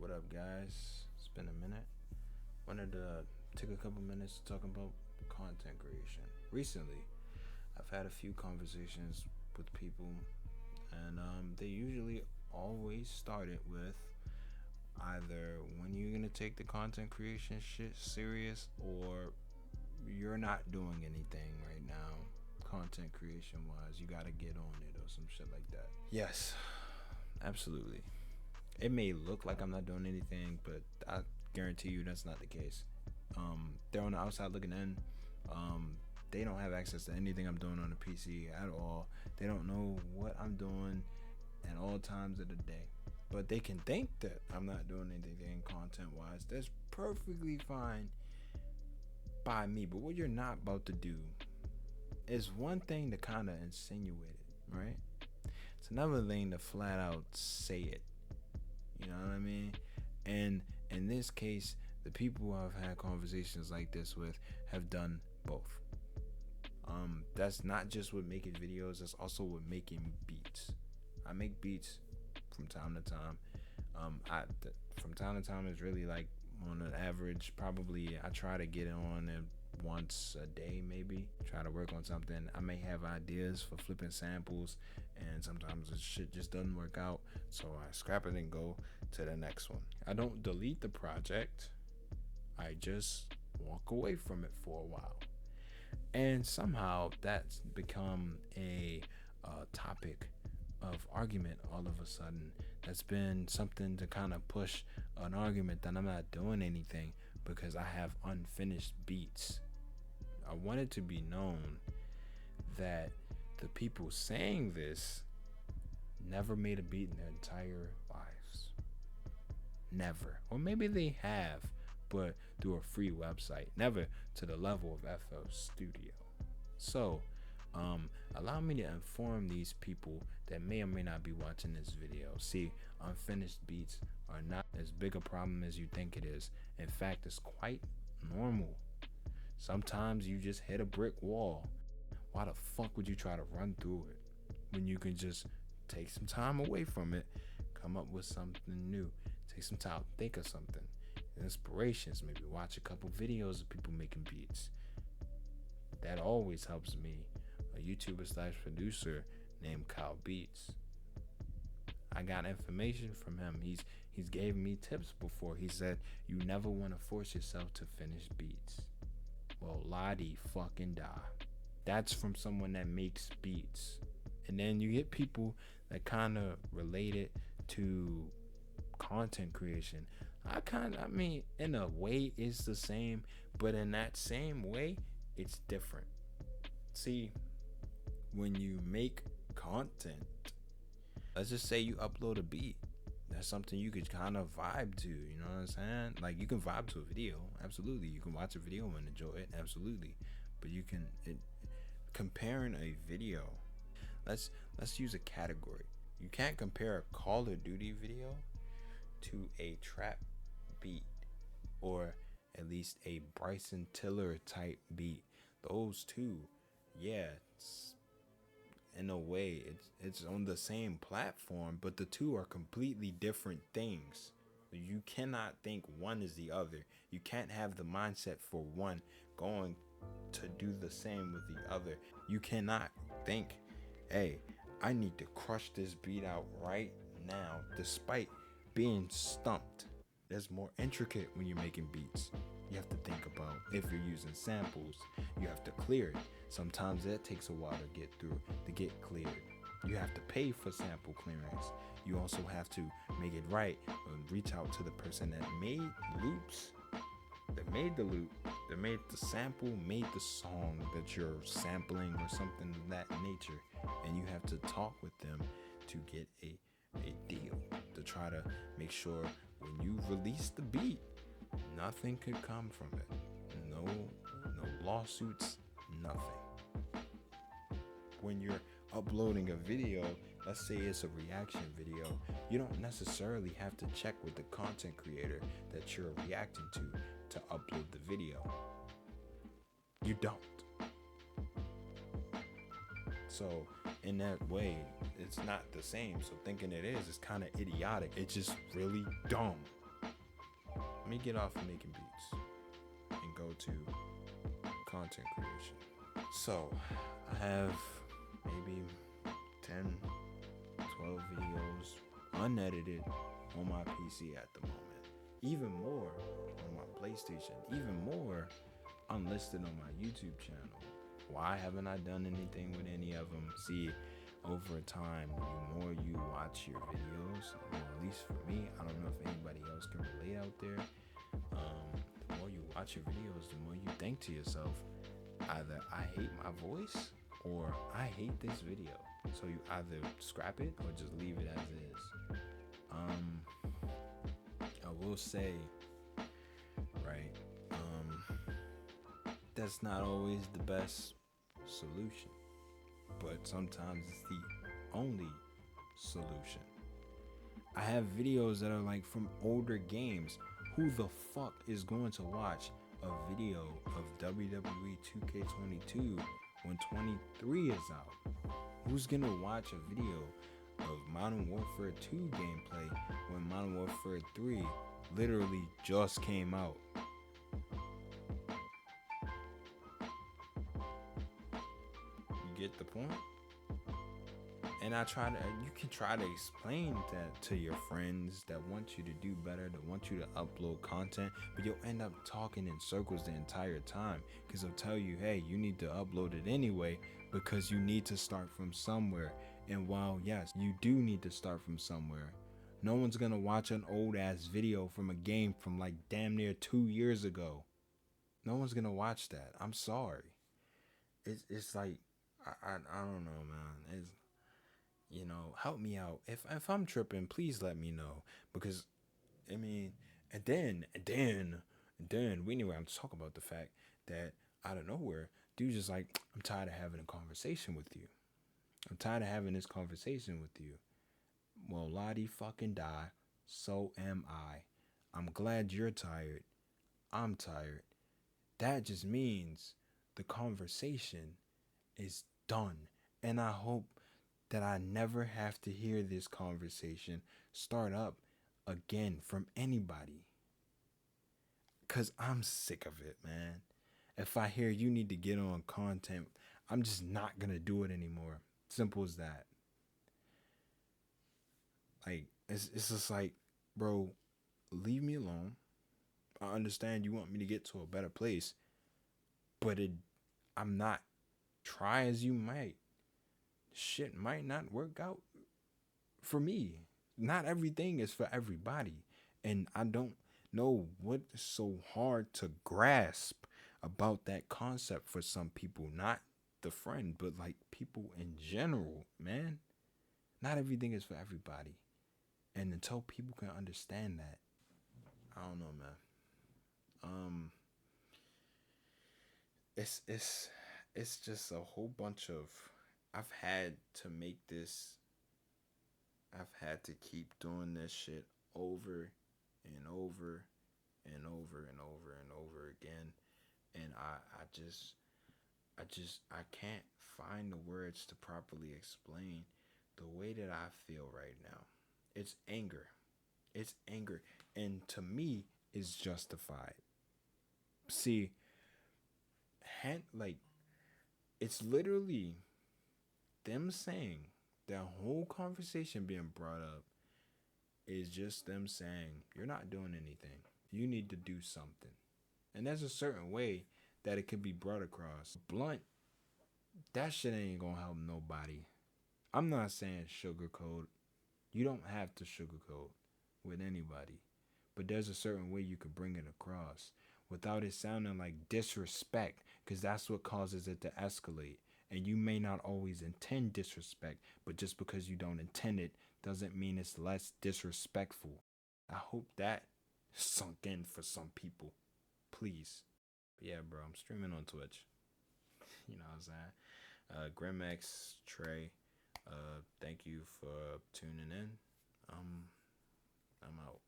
What up, guys? It's been a minute. Wanted to take a couple minutes to talk about content creation. Recently, I've had a few conversations with people, and they usually always started with either when you're gonna take the content creation shit serious, or you're not doing anything right now, content creation wise. You gotta get on it, or some shit like that. Yes, absolutely. It may look like I'm not doing anything, but I guarantee you that's not the case. They're on the outside looking in. They don't have access to anything I'm doing on the PC at all. They don't know what I'm doing at all times of the day. But they can think that I'm not doing anything content wise. That's perfectly fine by me. But what you're not about to do is one thing to kind of insinuate it, right? It's another thing to flat out say it. You know what I mean? And in this case, the people I've had conversations like this with have done both. That's not just with making videos, that's also with making beats. I make beats from time to time. From time to time, it's really like on an average, probably I try to get on it once a day, maybe try to work on something. I may have ideas for flipping samples, and sometimes the shit just doesn't work out, so I scrap it and go to the next one. I don't delete the project, I just walk away from it for a while. And somehow that's become a topic of argument all of a sudden. That's been something to kind of push an argument that I'm not doing anything because I have unfinished beats. I want it to be known that the people saying this never made a beat in their entire lives. Never. Or maybe they have, but through a free website. Never to the level of FL Studio. So, allow me to inform these people that may or may not be watching this video. See, unfinished beats are not as big a problem as you think it is. In fact, it's quite normal. Sometimes you just hit a brick wall. Why the fuck would you try to run through it when you can just take some time away from it, come up with something new, take some time, think of something, inspirations, maybe watch a couple videos of people making beats. That always helps me. A YouTuber / producer named Kyle Beats. I got information from him. He's gave me tips before. He said you never want to force yourself to finish beats. Well, la-di fucking da. That's from someone that makes beats. And then you get people that kind of relate it to content creation. I mean, in a way it's the same, but in that same way, it's different. See, when you make content, let's just say you upload a beat. That's something you could kind of vibe to, you know what I'm saying? Like, you can vibe to a video, absolutely. You can watch a video and enjoy it, absolutely. But you can comparing a video. Let's use a category. You can't compare a Call of Duty video to a trap beat, or at least a Bryson Tiller type beat. Those two, yeah, in a way it's on the same platform, but the two are completely different things. You cannot think one is the other. You can't have the mindset for one going to do the same with the other. You cannot think, hey, I need to crush this beat out right now despite being stumped. There's more intricate when you're making beats. You have to think about, if you're using samples, you have to clear it. Sometimes that takes a while to get through, to get cleared. You have to pay for sample clearance. You also have to make it right and reach out to the person that made loops, that made the loop, that made the sample, made the song that you're sampling or something of that nature. And you have to talk with them to get a deal, to try to make sure when you release the beat, nothing could come from it. No lawsuits, nothing. When you're uploading a video, let's say it's a reaction video, you don't necessarily have to check with the content creator that you're reacting to upload the video. You don't. So in that way, it's not the same. So thinking it is kind of idiotic. It's just really dumb. let me get off of making beats and go to content creation. So I have maybe 10, 12 videos unedited on my PC at the moment. Even more on my PlayStation. Even more unlisted on my YouTube channel. Why haven't I done anything with any of them? See, over time, the more you watch your videos, at least for me, I don't know if anybody else can relate out there. The more you watch your videos, the more you think to yourself, either I hate my voice or I hate this video. So you either scrap it or just leave it as is. I will say, right, that's not always the best solution, but sometimes it's the only solution. I have videos that are like from older games. Who the fuck is going to watch a video of WWE 2K22 when 23 is out? Who's gonna watch a video of Modern Warfare 2 gameplay when Modern Warfare 3 literally just came out? You get the point? And you can try to explain that to your friends that want you to do better, that want you to upload content, but you'll end up talking in circles the entire time because they'll tell you, hey, you need to upload it anyway because you need to start from somewhere. And while, yes, you do need to start from somewhere, no one's going to watch an old ass video from a game from like damn near 2 years ago. No one's going to watch that. I'm sorry. It's like, I don't know, man. It's, help me out. If I'm tripping, please let me know. Because, I mean, and then, we anyway, I'm talking about the fact that out of nowhere, dude just like, I'm tired of having a conversation with you. I'm tired of having this conversation with you. Well, Lottie fucking die. So am I. I'm glad you're tired. I'm tired. That just means the conversation is done. And I hope that I never have to hear this conversation start up again from anybody. Because I'm sick of it, man. If I hear you need to get on content, I'm just not going to do it anymore. Simple as that. Like, it's just like, bro, leave me alone. I understand you want me to get to a better place, but I'm not. Try as you might. Shit might not work out for me. Not everything is for everybody. And I don't know what is so hard to grasp about that concept for some people. Not the friend, but like people in general, man. Not everything is for everybody. And until people can understand that, I don't know, man. It's just a whole bunch of I've had to make this I've had to keep doing this shit over and over and over and over and over again. And I can't find the words to properly explain the way that I feel right now. It's anger. It's anger. And to me, it's justified. See, like, it's literally them saying that whole conversation being brought up is just them saying, you're not doing anything. You need to do something. And there's a certain way that it could be brought across. Blunt, that shit ain't gonna help nobody. I'm not saying sugarcoat. You don't have to sugarcoat with anybody. But there's a certain way you could bring it across without it sounding like disrespect, because that's what causes it to escalate. And you may not always intend disrespect, but just because you don't intend it doesn't mean it's less disrespectful. I hope that sunk in for some people. Please. But yeah, bro, I'm streaming on Twitch. You know what I'm saying? Grimx, Trey, thank you for tuning in. I'm out.